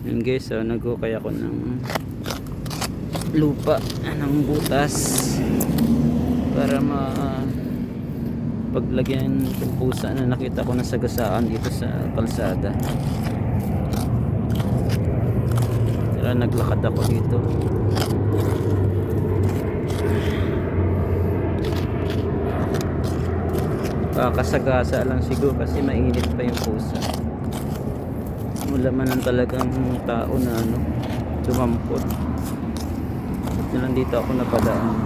Yun guys, nag-ukay ako ng lupa ng butas para paglagyan ng pusa na nakita ko na sagasaan dito sa kalsada. Kaya naglakad ako dito. Kasagasa lang siguro kasi mainit pa yung pusa. Wala man ang talagang tao na dumampot. At dito ako napadaan.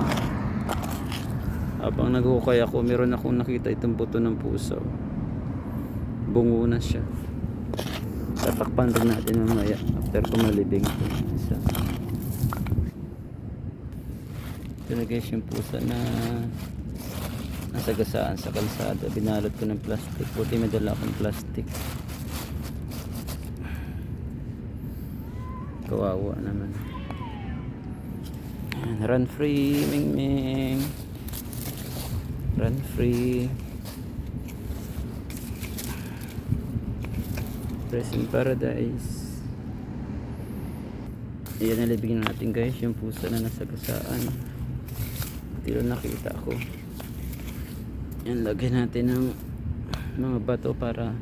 Habang nag-ukay ako, meron akong nakita itong buto ng pusa. Bungo na siya. Tatakpan rin natin mamaya after kumalibing ito. Ito na guys yung pusa na nasagasaan sa kalsada. Binalot ko ng plastic. Buti may dala akong plastic. Kawawa naman. Run free, Ming Ming. Run free. Rest in paradise. Ayan, nalibigyan natin guys yung pusa na nasagasaan. Tilo nakita ko. Yan, lagyan natin ng mga bato para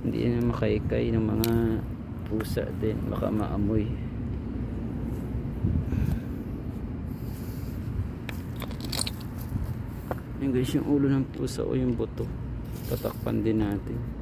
hindi na makaikay ng mga pusa din, baka maamoy. Yan guys, yung ulo ng pusa o yung buto tatakpan din natin.